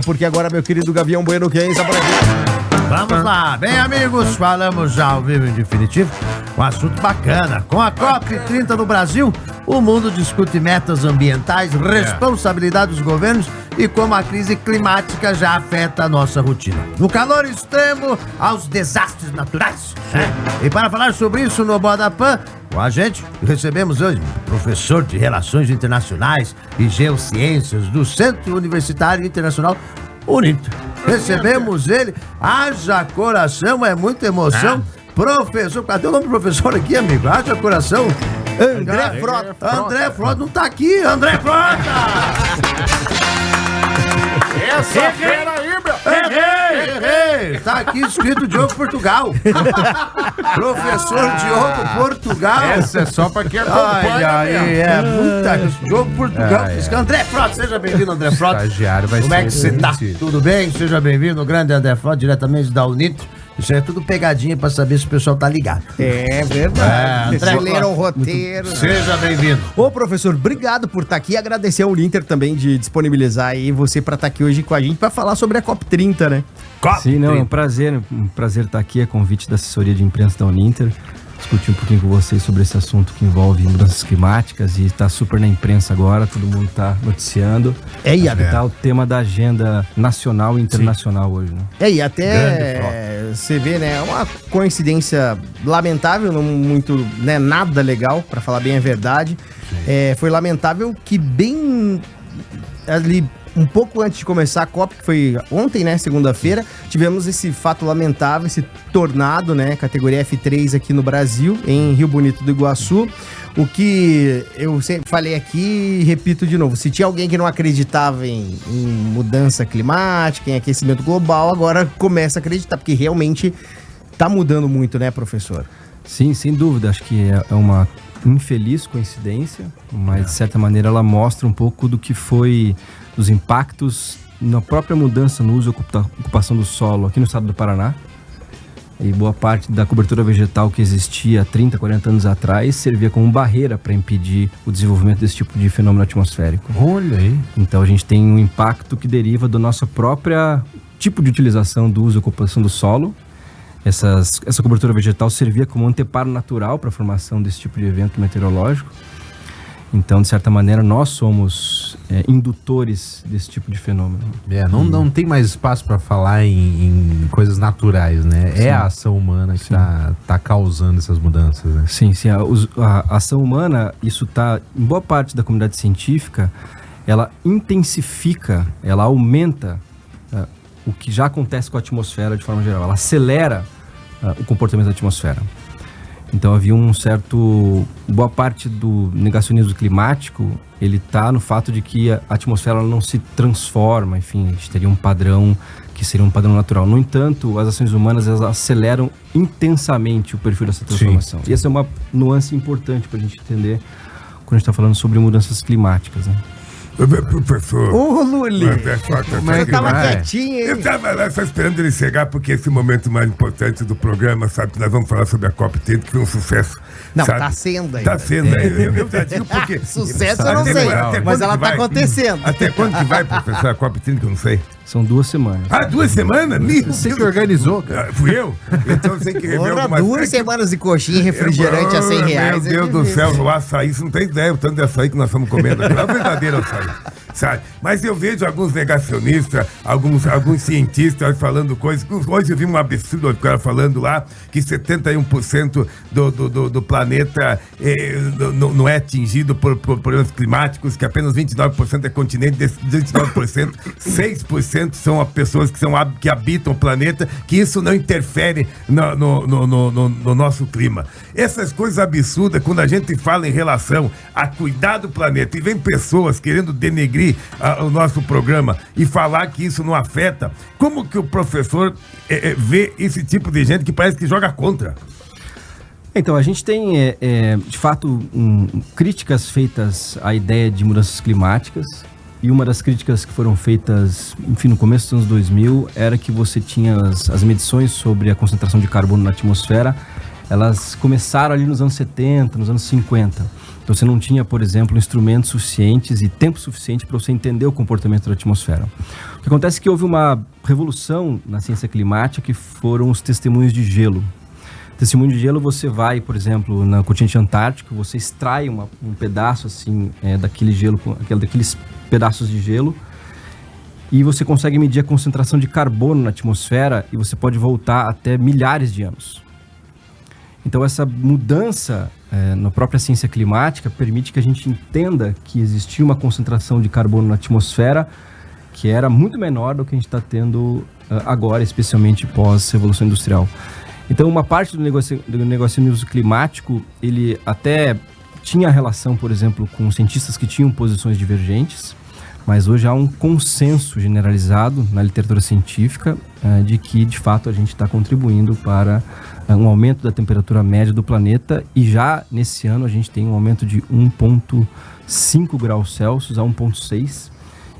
Porque agora, meu querido Gavião Bueno, quem está por aqui? Vamos lá, bem amigos, falamos já ao vivo em definitivo, um assunto bacana. Com a COP30 no Brasil, o mundo discute metas ambientais, responsabilidade dos governos e como a crise climática já afeta a nossa rotina. Do calor extremo aos desastres naturais. E para falar sobre isso no Bodapan, com a gente, recebemos hoje o professor de Relações Internacionais e Geociências do Centro Universitário Internacional Uninter. Recebemos ele, haja coração, é muita emoção. Professor, cadê o nome do professor aqui, amigo? Haja coração. André Frota. André Frota não tá aqui, André Frota! Essa fera aí, meu! Errei! Tá aqui escrito Diogo Portugal. Professor Diogo Portugal. Essa é só pra quem acompanha. Muita Diogo Portugal. André Frota, seja bem-vindo, André Frota. Estagiário vai Como é que você tá? Tudo bem? Seja bem-vindo, grande André Frota, diretamente da Unitro. Isso é tudo pegadinha pra saber se o pessoal tá ligado. É verdade. Leram o roteiro. Seja bem-vindo. Ô, professor, obrigado por estar aqui. Agradecer ao Uninter também de disponibilizar aí você para estar aqui hoje com a gente para falar sobre a COP30, né? Sim, não, é um prazer estar aqui, a convite da assessoria de imprensa da Uninter, discutir um pouquinho com vocês sobre esse assunto que envolve mudanças climáticas e está super na imprensa agora, todo mundo está noticiando. Tá o tema da agenda nacional e internacional hoje, né? E até você vê, né, é uma coincidência lamentável, não muito, né, nada legal, para falar bem a verdade. Foi lamentável que bem ali um pouco antes de começar a COP, que foi ontem, né, segunda-feira, tivemos esse fato lamentável, esse tornado, né, categoria F3 aqui no Brasil, em Rio Bonito do Iguaçu. O que eu sempre falei aqui e repito de novo, se tinha alguém que não acreditava em mudança climática, em aquecimento global, agora começa a acreditar, porque realmente tá mudando muito, né, professor? Sim, sem dúvida, acho que é uma infeliz coincidência, mas de certa maneira ela mostra um pouco do que foi dos impactos na própria mudança no uso e ocupação do solo aqui no estado do Paraná. E boa parte da cobertura vegetal que existia há 30, 40 anos atrás servia como barreira para impedir o desenvolvimento desse tipo de fenômeno atmosférico. Olha aí. Então a gente tem um impacto que deriva da nossa própria tipo de utilização do uso e ocupação do solo. Essa cobertura vegetal servia como anteparo natural para a formação desse tipo de evento meteorológico. Então, de certa maneira, nós somos indutores desse tipo de fenômeno. Não tem mais espaço para falar em coisas naturais, né? Sim. É a ação humana que tá causando essas mudanças, né? Sim. A ação humana, isso está, em boa parte da comunidade científica, ela intensifica, ela aumenta o que já acontece com a atmosfera de forma geral. Ela acelera o comportamento da atmosfera. Então havia boa parte do negacionismo climático, ele está no fato de que a atmosfera ela não se transforma, enfim, a gente teria um padrão que seria um padrão natural. No entanto, as ações humanas elas aceleram intensamente o perfil dessa transformação. Sim. E essa é uma nuance importante para a gente entender quando a gente está falando sobre mudanças climáticas, né? Professor. Ô, Luli! Você tava quietinho, hein? Eu tava lá só esperando ele chegar, porque esse momento mais importante do programa, sabe? Nós vamos falar sobre a COP30, que foi um sucesso. Não, sabe? tá sendo ainda. Tá sendo ainda. Eu já digo porque... Sucesso eu não sei, mas ela tá acontecendo. Até quando que vai, professor, a COP30, que eu não sei? São 2 semanas. 2 semanas? Você que organizou, cara. Fui eu? Então você tem que rever algumas... 2 semanas de coxinha e refrigerante a R$100. Meu Deus do céu, o açaí, você não tem ideia o tanto de açaí que nós estamos comendo aqui. É o verdadeiro açaí, sabe? Mas eu vejo alguns negacionistas, alguns cientistas falando coisas. Hoje eu vi um absurdo, o cara falando lá que 71% do planeta não é atingido por problemas climáticos, que apenas 29% é continente, desses 29%, 6% são pessoas que habitam o planeta, que isso não interfere no nosso clima. Essas coisas absurdas, quando a gente fala em relação a cuidar do planeta, e vem pessoas querendo denegrir o nosso programa e falar que isso não afeta, como que o professor vê esse tipo de gente que parece que joga contra? Então, a gente tem, de fato, críticas feitas à ideia de mudanças climáticas. E uma das críticas que foram feitas, enfim, no começo dos anos 2000, era que você tinha as medições sobre a concentração de carbono na atmosfera, elas começaram ali nos anos 70, nos anos 50. Então você não tinha, por exemplo, instrumentos suficientes e tempo suficiente para você entender o comportamento da atmosfera. O que acontece é que houve uma revolução na ciência climática, que foram os testemunhos de gelo. Testemunho de gelo, você vai, por exemplo, na continente antártico, você extrai um pedaço assim daquele gelo, daqueles pedaços de gelo, e você consegue medir a concentração de carbono na atmosfera, e você pode voltar até milhares de anos. Então essa mudança na própria ciência climática permite que a gente entenda que existia uma concentração de carbono na atmosfera que era muito menor do que a gente está tendo agora, especialmente pós-revolução industrial. Então, uma parte do negacionismo climático, ele até tinha relação, por exemplo, com cientistas que tinham posições divergentes, mas hoje há um consenso generalizado na literatura científica de que, de fato, a gente está contribuindo para um aumento da temperatura média do planeta, e já nesse ano a gente tem um aumento de 1,5 graus Celsius a 1,6.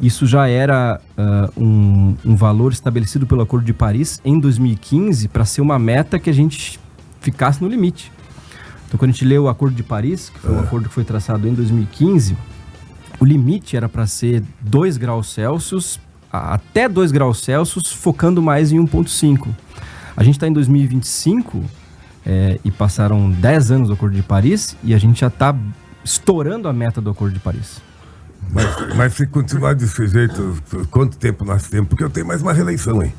Isso já era um valor estabelecido pelo Acordo de Paris em 2015 para ser uma meta que a gente ficasse no limite. Então, quando a gente lê o Acordo de Paris, que foi um acordo que foi traçado em 2015, o limite era para ser 2 graus Celsius, até 2 graus Celsius, focando mais em 1,5. A gente está em 2025 e passaram 10 anos do Acordo de Paris e a gente já está estourando a meta do Acordo de Paris. Mas se continuar desse jeito, quanto tempo nós temos? Porque eu tenho mais uma reeleição, hein?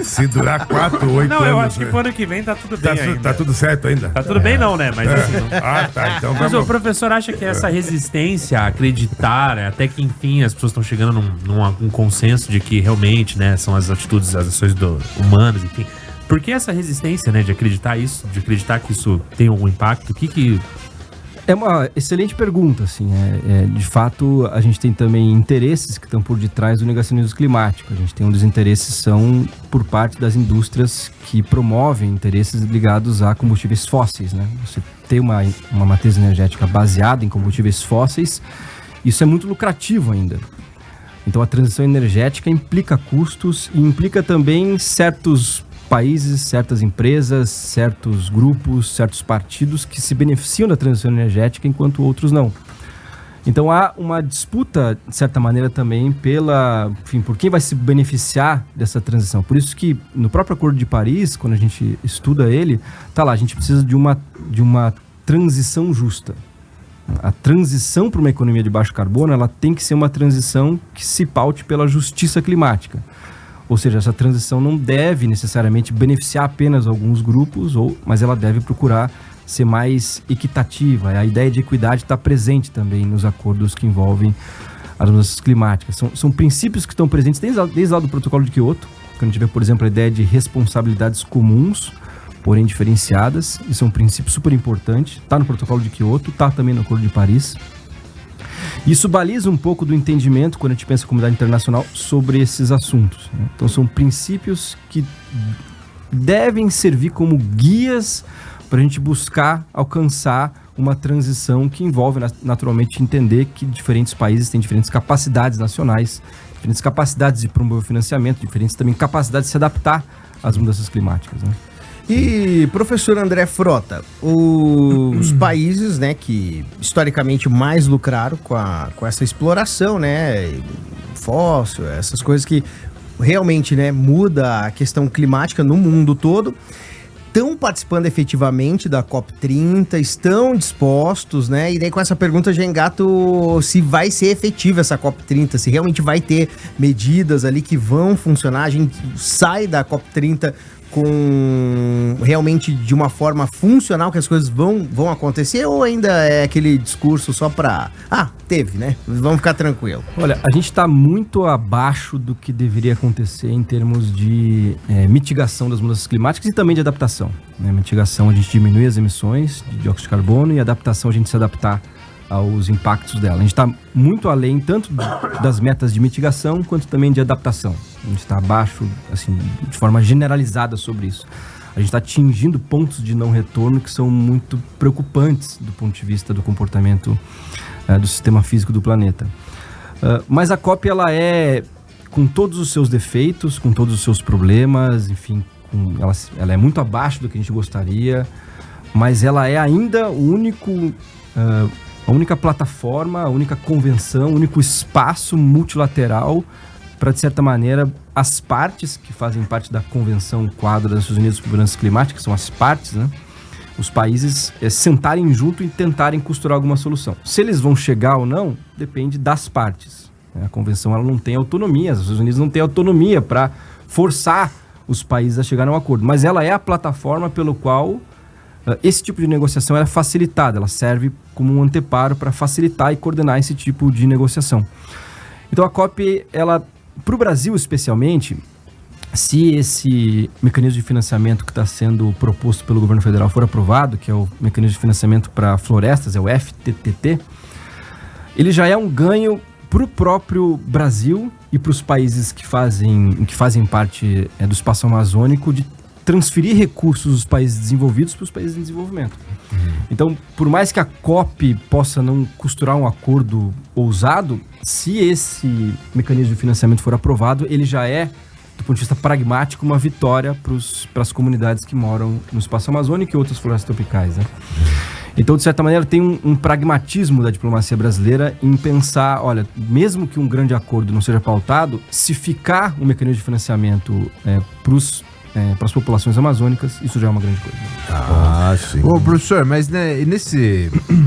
se durar 4 ou 8 anos... Não, eu acho que pro ano que vem tá tudo bem ainda. Tá tudo certo ainda? Tá tudo bem não, né? Mas assim... Não... tá. Então Mas o professor acha que essa resistência a acreditar, até que enfim as pessoas estão chegando num consenso de que realmente, né, são as atitudes, as ações humanas, enfim... Por que essa resistência, né, de acreditar que isso tem algum impacto? O que... É uma excelente pergunta, assim. De fato, a gente tem também interesses que estão por detrás do negacionismo climático. A gente tem um dos interesses são por parte das indústrias que promovem interesses ligados a combustíveis fósseis, né? Você ter uma matriz energética baseada em combustíveis fósseis, isso é muito lucrativo ainda. Então, a transição energética implica custos e implica também certos países, certas empresas, certos grupos, certos partidos que se beneficiam da transição energética enquanto outros não. Então há uma disputa, de certa maneira, também por quem vai se beneficiar dessa transição. Por isso que no próprio Acordo de Paris, quando a gente estuda ele, tá lá, a gente precisa de uma transição justa. A transição para uma economia de baixo carbono, ela tem que ser uma transição que se paute pela justiça climática. Ou seja, essa transição não deve necessariamente beneficiar apenas alguns grupos, mas ela deve procurar ser mais equitativa. A ideia de equidade está presente também nos acordos que envolvem as mudanças climáticas. São princípios que estão presentes desde lá do Protocolo de Kyoto, quando a gente vê, por exemplo, a ideia de responsabilidades comuns, porém diferenciadas. Isso é um princípio super importante. Está no Protocolo de Kyoto, está também no Acordo de Paris. Isso baliza um pouco do entendimento, quando a gente pensa em comunidade internacional, sobre esses assuntos, né? Então são princípios que devem servir como guias para a gente buscar alcançar uma transição que envolve naturalmente entender que diferentes países têm diferentes capacidades nacionais, diferentes capacidades de promover financiamento, diferentes também capacidades de se adaptar às mudanças climáticas, né? E, professor André Frota, os países, né, que historicamente mais lucraram com essa exploração, né, fóssil, essas coisas que realmente, né, muda a questão climática no mundo todo, estão participando efetivamente da COP30, estão dispostos, né, e daí com essa pergunta já engato se vai ser efetiva essa COP30, se realmente vai ter medidas ali que vão funcionar, a gente sai da COP30 com realmente de uma forma funcional que as coisas vão acontecer, ou ainda é aquele discurso só pra... teve, né? Vamos ficar tranquilo. Olha, a gente está muito abaixo do que deveria acontecer em termos de mitigação das mudanças climáticas e também de adaptação, né? Mitigação, a gente diminui as emissões de dióxido de carbono, e adaptação, a gente se adaptar aos impactos dela. A gente está muito além tanto das metas de mitigação quanto também de adaptação. A gente está abaixo, assim, de forma generalizada sobre isso. A gente está atingindo pontos de não retorno que são muito preocupantes do ponto de vista do comportamento do sistema físico do planeta. Mas a COP, ela é, com todos os seus defeitos, com todos os seus problemas, enfim, ela é muito abaixo do que a gente gostaria, mas ela é ainda a única plataforma, a única convenção, o único espaço multilateral para, de certa maneira, as partes que fazem parte da Convenção Quadro das Nações Unidas sobre Mudanças Climáticas, são as partes, né? Os países sentarem junto e tentarem costurar alguma solução. Se eles vão chegar ou não, depende das partes. A Convenção ela não tem autonomia, as Nações Unidas não têm autonomia para forçar os países a chegar a um acordo, mas ela é a plataforma pelo qual esse tipo de negociação é facilitada, ela serve como um anteparo para facilitar e coordenar esse tipo de negociação. Então a COP, para o Brasil especialmente, se esse mecanismo de financiamento que está sendo proposto pelo governo federal for aprovado, que é o mecanismo de financiamento para florestas, é o FTTT, ele já é um ganho para o próprio Brasil e para os países que fazem parte do espaço amazônico de transferir recursos dos países desenvolvidos para os países em desenvolvimento. Então, por mais que a COP possa não costurar um acordo ousado, se esse mecanismo de financiamento for aprovado, ele já é, do ponto de vista pragmático, uma vitória para as comunidades que moram no espaço amazônico e outras florestas tropicais, né? Então, de certa maneira, tem um pragmatismo da diplomacia brasileira em pensar, olha, mesmo que um grande acordo não seja pautado, se ficar um mecanismo de financiamento para as populações amazônicas, isso já é uma grande coisa. Sim. Ô, professor, mas né,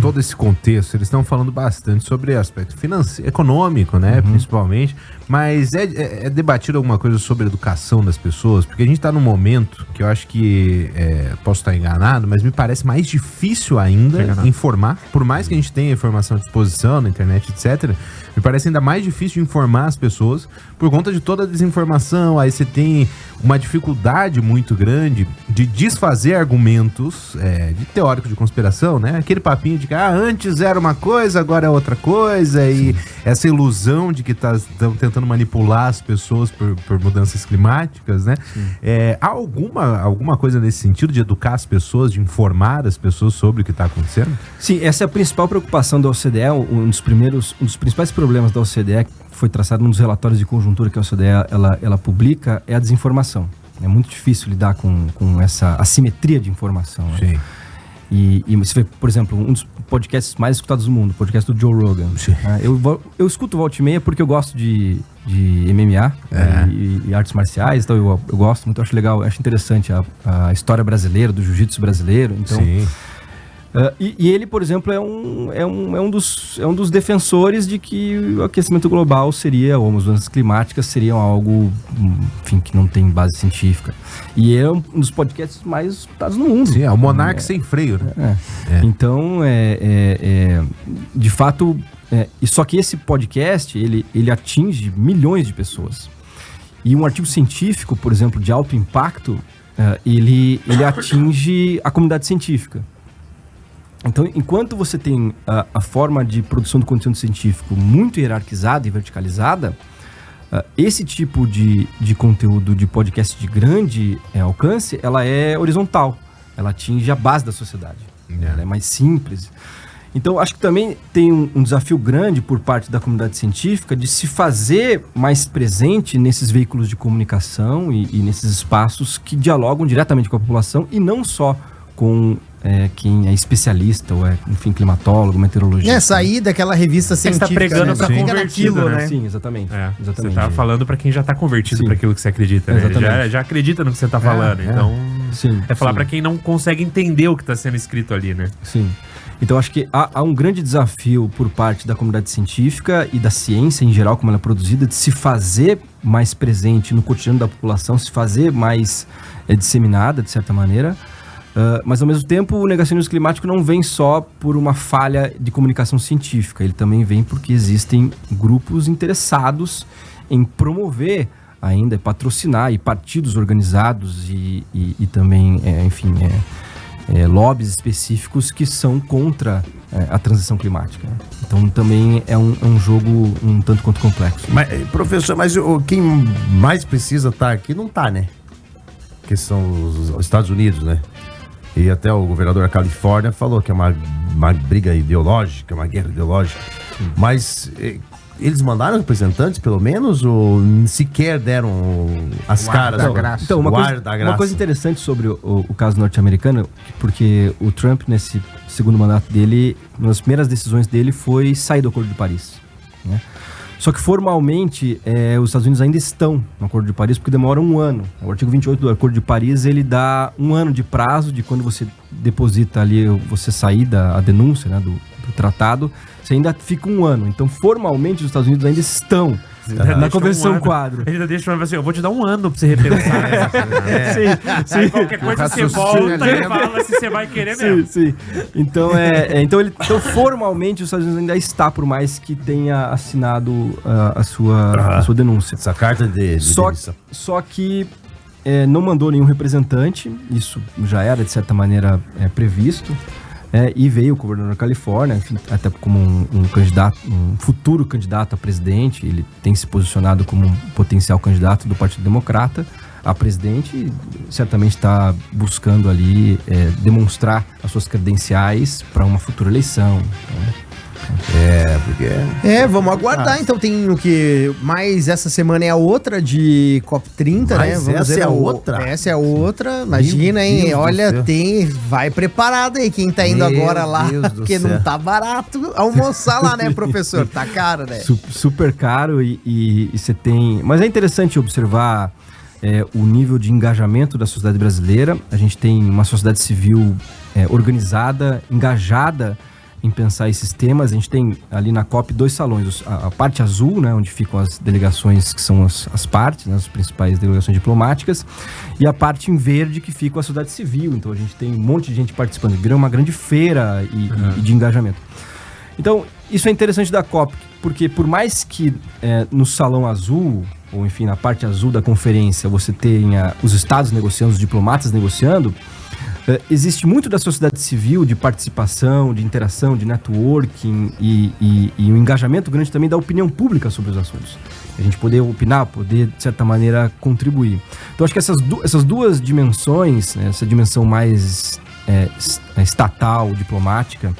todo esse contexto, eles estão falando bastante sobre aspecto financeiro, econômico, né, principalmente, mas é debatido alguma coisa sobre a educação das pessoas, porque a gente está num momento que eu acho que, posso estar enganado, mas me parece mais difícil ainda informar, por mais que a gente tenha informação à disposição na internet, etc., me parece ainda mais difícil informar as pessoas por conta de toda a desinformação. Aí você tem uma dificuldade muito grande de desfazer argumentos de teórico de conspiração, né? Aquele papinho de que antes era uma coisa, agora é outra coisa. Sim. E essa ilusão de que estão tentando manipular as pessoas por mudanças climáticas, né? Há alguma coisa nesse sentido de educar as pessoas, de informar as pessoas sobre o que está acontecendo? Sim, essa é a principal preocupação da OCDE. Um dos principais problemas da OCDE, que foi traçado num dos relatórios de conjuntura que a OCDE ela publica, é a desinformação. É muito difícil lidar com essa assimetria de informação. Né? Sim. E você vê, por exemplo, um dos podcasts mais escutados do mundo, o podcast do Joe Rogan. Eu escuto volta e meia porque eu gosto de MMA e artes marciais, então eu gosto muito, acho legal, acho interessante a história brasileira, do jiu-jitsu brasileiro. Então, sim. E ele, por exemplo, é um dos defensores de que o aquecimento global seria, ou as mudanças climáticas seriam algo, enfim, que não tem base científica. E é um dos podcasts mais escutados no mundo. Sim, é o Monark sem freio, né? Então, de fato, só que esse podcast, ele atinge milhões de pessoas. E um artigo científico, por exemplo, de alto impacto, ele atinge a comunidade científica. Então, enquanto você tem a forma de produção do conteúdo científico muito hierarquizada e verticalizada, esse tipo de conteúdo de podcast de grande alcance, ela é horizontal. Ela atinge a base da sociedade. Ela é mais simples. Então, acho que também tem um desafio grande por parte da comunidade científica de se fazer mais presente nesses veículos de comunicação e nesses espaços que dialogam diretamente com a população e não só com quem é especialista ou enfim, climatólogo, meteorologista. Sair daquela revista científica. Você tá pregando pra convertido, né? Sim, exatamente. Você tá falando pra quem já tá convertido para aquilo que você acredita, né? Já acredita no que você tá falando. Então, falar pra quem não consegue entender o que tá sendo escrito ali, né? Sim. Então, acho que há um grande desafio por parte da comunidade científica e da ciência em geral, como ela é produzida, de se fazer mais presente no cotidiano da população, se fazer mais disseminada, de certa maneira. Mas, ao mesmo tempo, o negacionismo climático não vem só por uma falha de comunicação científica. Ele também vem porque existem grupos interessados em promover ainda, patrocinar, e partidos organizados e também, lobbies específicos que são contra a transição climática. Então, também é um jogo um tanto quanto complexo. Mas, professor, quem mais precisa estar aqui não está, né? Que são os Estados Unidos, né? E até o governador da Califórnia falou que é uma briga ideológica, uma guerra ideológica. Mas Eles mandaram representantes, pelo menos, ou sequer deram as caras? Então, uma coisa interessante sobre o caso norte-americano, porque o Trump, nesse segundo mandato dele, uma das primeiras decisões dele foi sair do Acordo de Paris, né? Só que formalmente os Estados Unidos ainda estão no Acordo de Paris porque demora um ano. O artigo 28 do Acordo de Paris, ele dá um ano de prazo de quando você deposita ali, você sair da denúncia, né, do tratado, você ainda fica um ano. Então formalmente os Estados Unidos ainda estão na Convenção Quadro. Ele ainda deixa assim, eu vou te dar um ano pra você repensar. Sim. Aí qualquer coisa você volta e fala se você vai querer mesmo. Sim. Então, então formalmente os Estados Unidos ainda está, por mais que tenha assinado a sua denúncia. Essa carta de demissão. Só que não mandou nenhum representante, isso já era de certa maneira previsto. E veio o governador da Califórnia, enfim, até como um candidato, um futuro candidato a presidente. Ele tem se posicionado como um potencial candidato do Partido Democrata a presidente e certamente está buscando ali demonstrar as suas credenciais para uma futura eleição. Então, vamos aguardar. Então tem o que mais essa semana é a outra de COP30, né? Vamos essa ver é a outra? Essa é a outra. Imagina, hein? Deus Olha, do céu. vai preparado aí quem tá indo agora lá, porque não tá barato almoçar lá, né, professor? Tá caro, né? Super caro e você tem... Mas é interessante observar o nível de engajamento da sociedade brasileira. A gente tem uma sociedade civil organizada, engajada em pensar esses temas. A gente tem ali na COP 2 salões, a parte azul, né, onde ficam as delegações que são as partes, né, as principais delegações diplomáticas, e a parte em verde que fica a sociedade civil. Então a gente tem um monte de gente participando, vira uma grande feira e de engajamento. Então isso é interessante da COP, porque por mais que no salão azul, ou enfim na parte azul da conferência, você tenha os estados negociando, os diplomatas negociando, existe muito da sociedade civil, de participação, de interação, de networking e um engajamento grande também da opinião pública sobre os assuntos. A gente poder opinar, poder, de certa maneira, contribuir. Então, acho que essas duas dimensões, né, essa dimensão mais estatal, diplomática,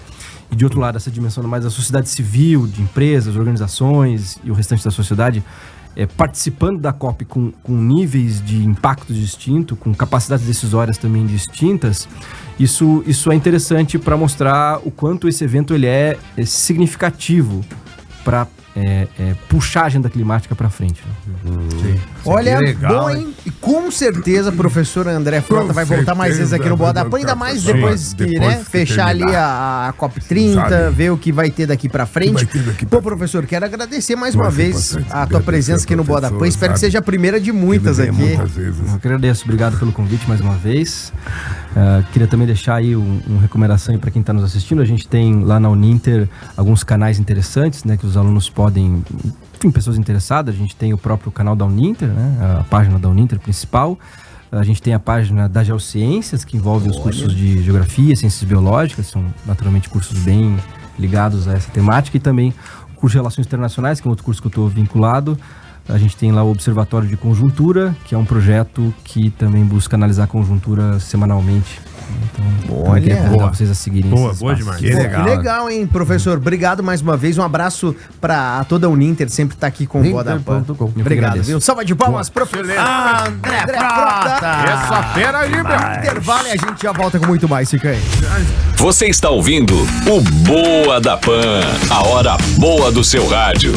e, de outro lado, essa dimensão mais da sociedade civil, de empresas, organizações e o restante da sociedade, participando da COP com níveis de impacto distinto, com capacidades decisórias também distintas, isso é interessante para mostrar o quanto esse evento ele é significativo para puxar a agenda climática para frente. Né? Olha, legal, bom, hein? E com certeza, professor André Frota vai voltar mais vezes aqui no Boa da Pan, ainda mais depois que fechar ali a COP30, ver o que vai ter daqui para frente. Pô, professor, quero agradecer mais uma vez a tua presença aqui no Boa da Pan. Espero que seja a primeira de muitas aqui. Eu agradeço, obrigado pelo convite mais uma vez. Queria também deixar aí uma recomendação para quem está nos assistindo. A gente tem lá na Uninter alguns canais interessantes, né, que os alunos podem, enfim, pessoas interessadas. A gente tem o próprio canal da Uninter, né, a página da Uninter principal. A gente tem a página da Geociências, que envolve os cursos de Geografia, Ciências Biológicas, são naturalmente cursos bem ligados a essa temática, e também o curso de Relações Internacionais, que é outro curso que eu estou vinculado. A gente tem lá o Observatório de Conjuntura, que é um projeto que também busca analisar a conjuntura semanalmente. Então, olha, convidar vocês a seguirem. Boa demais. Que legal, hein, professor? Obrigado mais uma vez. Um abraço para toda a Uninter, sempre tá aqui com o Boa da Pan. Obrigado, viu? Salva de palmas, professor André Frota. Essa fera aí, meu. Intervalo e a gente já volta com muito mais. Fica aí. Você está ouvindo o Boa da Pan, a hora boa do seu rádio.